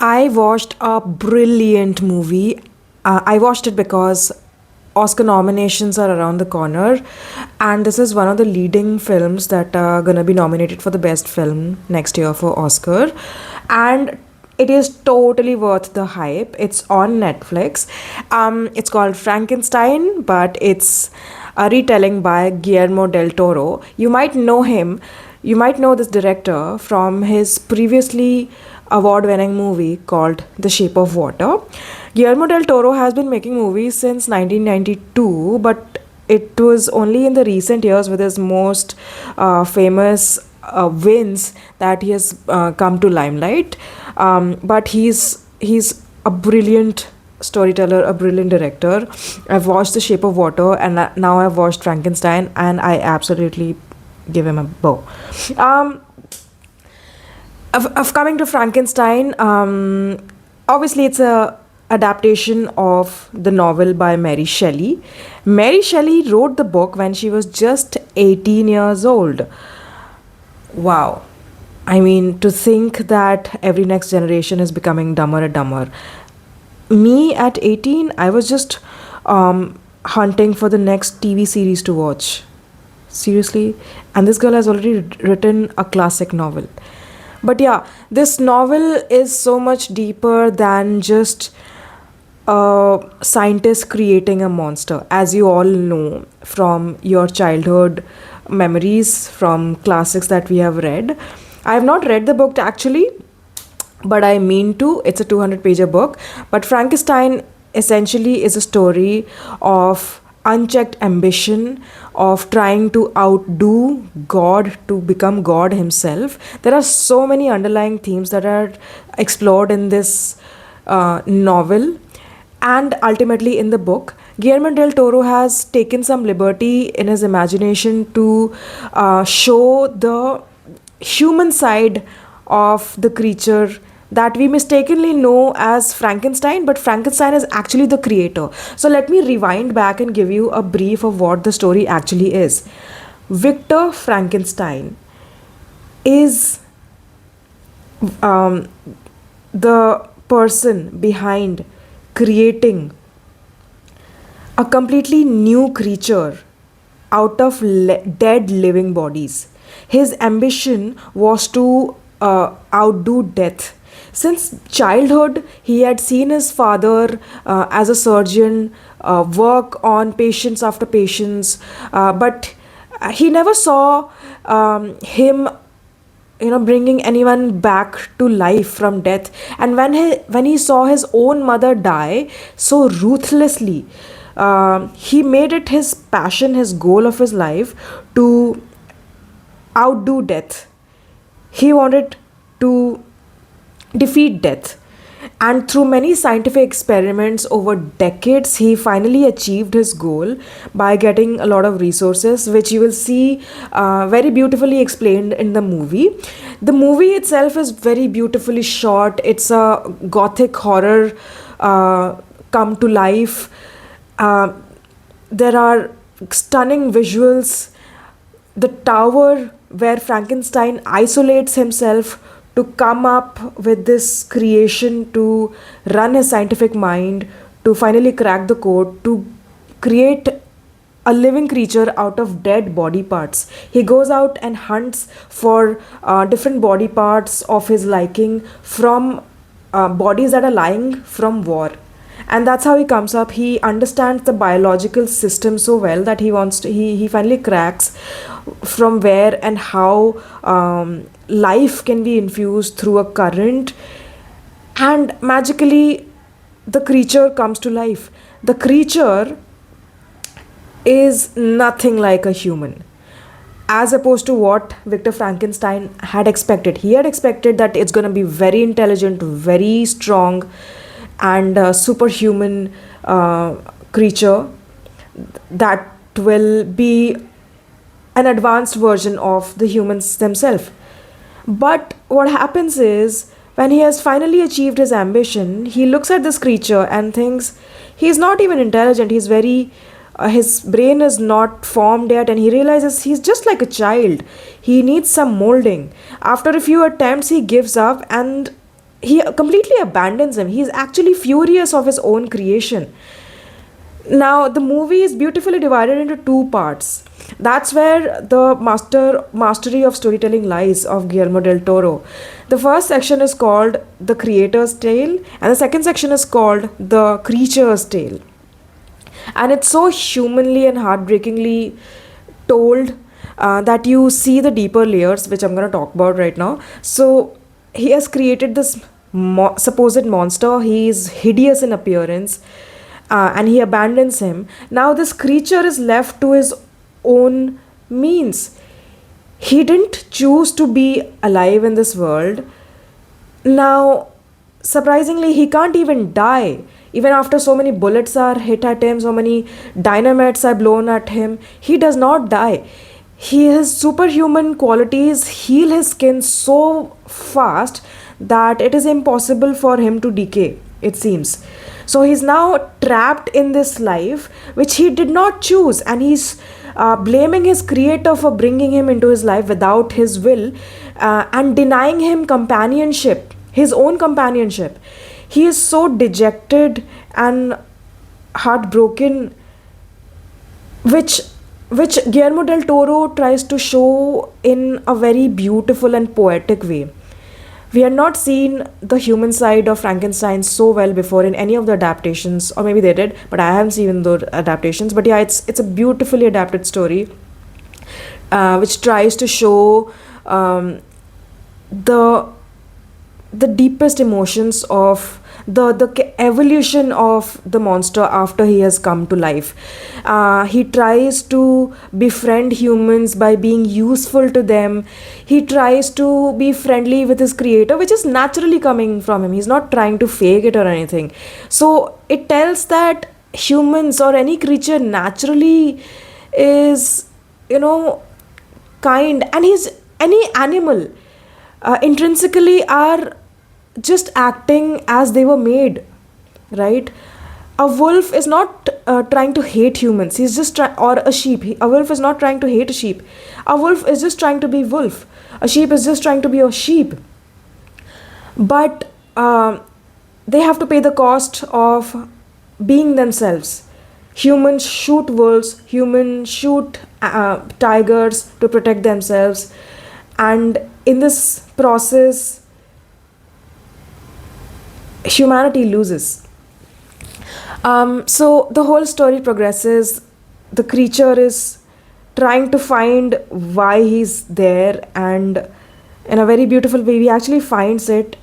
I watched a brilliant movie. I watched it because Oscar nominations are around the corner, and this is one of the leading films that are gonna be nominated for the best film next year for Oscar. And it is totally worth the hype. It's on Netflix. It's called Frankenstein, but it's a retelling by Guillermo Del Toro. You might know him. You might know this director from his previously award winning movie called The Shape of Water. Guillermo del Toro has been making movies since 1992, but it was only in the recent years with his most famous wins that he has come to limelight. But he's a brilliant storyteller, a brilliant director. I've watched The Shape of Water, and now I've watched Frankenstein, and I absolutely give him a bow. Um, of coming to Frankenstein, obviously it's a adaptation of the novel by Mary Shelley. Mary Shelley wrote the book when she was just 18 years old. Wow. I mean, to think that every next generation is becoming dumber and dumber. Me at 18, I was just hunting for the next TV series to watch. Seriously? And this girl has already written a classic novel. But yeah, this novel is so much deeper than just a scientist creating a monster, as you all know from your childhood memories, from classics that we have read. I have not read the book actually, but I mean to. It's a 200-pager book. But Frankenstein essentially is a story of unchecked ambition, of trying to outdo God to become God himself. There are so many underlying themes that are explored in this novel and ultimately in the book. Guillermo del Toro has taken some liberty in his imagination to show the human side of the creature that we mistakenly know as Frankenstein, but Frankenstein is actually the creator. So let me rewind back and give you a brief of what the story actually is. Victor Frankenstein is um, the person behind creating a completely new creature out of dead living bodies. His ambition was to outdo death. Since childhood, he had seen his father as a surgeon work on patients after patients, but he never saw him bringing anyone back to life from death. And when he saw his own mother die so ruthlessly, he made it his passion, his goal of his life to outdo death. He wanted to defeat death. And through many scientific experiments over decades, he finally achieved his goal by getting a lot of resources, which you will see very beautifully explained in the movie. The movie itself is very beautifully shot. It's a gothic horror come to life. Uh, there are stunning visuals. The tower where Frankenstein isolates himself to come up with this creation, to run his scientific mind, to finally crack the code, to create a living creature out of dead body parts. He goes out and hunts for different body parts of his liking from bodies that are lying from war. And that's how he comes up. He understands the biological system so well that he finally cracks from where and how life can be infused through a current, and magically the creature comes to life. The creature is nothing like a human, as opposed to what Victor Frankenstein had expected. He had expected that it's going to be very intelligent, very strong, and superhuman creature that will be an advanced version of the humans themselves. But what happens is, when he has finally achieved his ambition, he looks at this creature and thinks he's not even intelligent. His brain is not formed yet, and he realizes he's just like a child. He needs some molding. After a few attempts, he gives up, and he completely abandons him. He's actually furious of his own creation. Now, the movie is beautifully divided into two parts. That's where the mastery of storytelling lies of Guillermo del Toro. The first section is called The Creator's Tale, and the second section is called The Creature's Tale. And it's so humanly and heartbreakingly told that you see the deeper layers, which I'm going to talk about right now. So, he has created this supposed monster. He is hideous in appearance, and he abandons him. Now, this creature is left to his own means. He didn't choose to be alive in this world. Now, surprisingly, he can't even die. Even after so many bullets are hit at him, so many dynamites are blown at him, he does not die. His superhuman qualities heal his skin so fast that it is impossible for him to decay, it seems. So he's now trapped in this life which he did not choose, and he's blaming his creator for bringing him into his life without his will, and denying him companionship, his own companionship. He is so dejected and heartbroken, which Guillermo del Toro tries to show in a very beautiful and poetic way. We had not seen the human side of Frankenstein so well before in any of the adaptations, or maybe they did, but I haven't seen those adaptations. But yeah, it's a beautifully adapted story, which tries to show the the deepest emotions of the evolution of the monster after he has come to life. He tries to befriend humans by being useful to them. He tries to be friendly with his creator, which is naturally coming from him. He's not trying to fake it or anything. So it tells that humans or any creature naturally is, kind, and he's any animal intrinsically are just acting as they were made, right? A wolf is not trying to hate humans. He's just or a sheep. A wolf is not trying to hate a sheep. A wolf is just trying to be wolf. A sheep is just trying to be a sheep. But they have to pay the cost of being themselves. Humans shoot wolves. Humans shoot tigers to protect themselves, and in this process humanity loses. So the whole story progresses. The creature is trying to find why he's there, and in a very beautiful way, he actually finds it.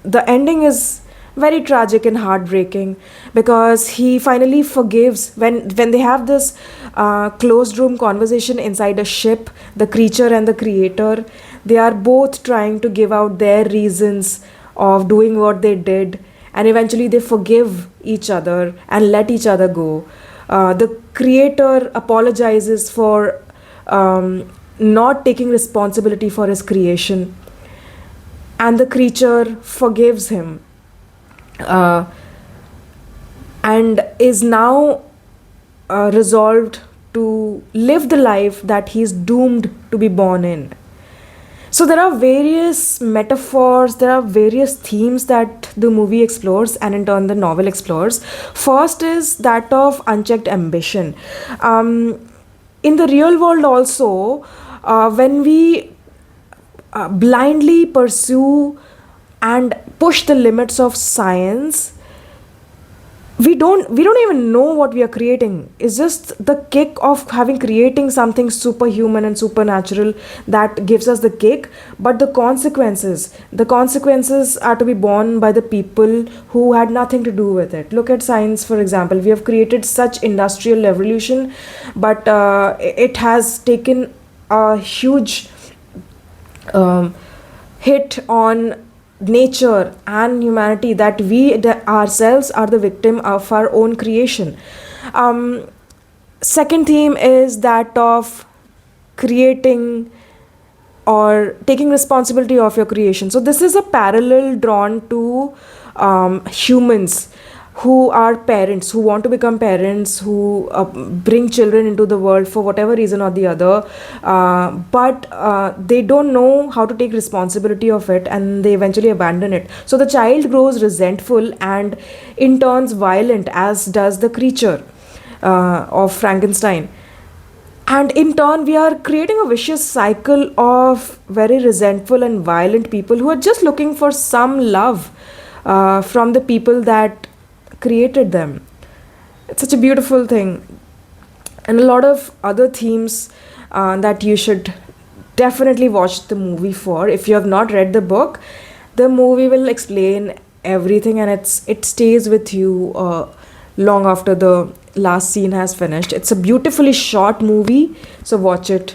The ending is very tragic and heartbreaking because he finally forgives when they have this closed room conversation inside a ship. The creature and the creator, they are both trying to give out their reasons of doing what they did, and eventually they forgive each other and let each other go. The creator apologizes for not taking responsibility for his creation, and the creature forgives him, and is now resolved to live the life that he's doomed to be born in. So there are various metaphors, there are various themes that the movie explores, and in turn the novel explores. First is that of unchecked ambition. In the real world also, when we blindly pursue and push the limits of science, we don't even know what we are creating. It's just the kick of having creating something superhuman and supernatural that gives us the kick, but the consequences are to be borne by the people who had nothing to do with it. Look at science, for example. We have created such industrial revolution, but it has taken a huge hit on nature and humanity, that we ourselves are the victim of our own creation. Second theme is that of creating or taking responsibility of your creation. So this is a parallel drawn to humans. who are parents, who want to become parents, who bring children into the world for whatever reason or the other, but they don't know how to take responsibility of it, and they eventually abandon it. So the child grows resentful and in turns violent, as does the creature of Frankenstein. And in turn, we are creating a vicious cycle of very resentful and violent people who are just looking for some love from the people that created them. It's such a beautiful thing. And a lot of other themes that you should definitely watch the movie for. If you have not read the book, the movie will explain everything, and it stays with you long after the last scene has finished. It's a beautifully short movie, so watch it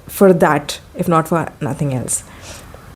for that, if not for nothing else.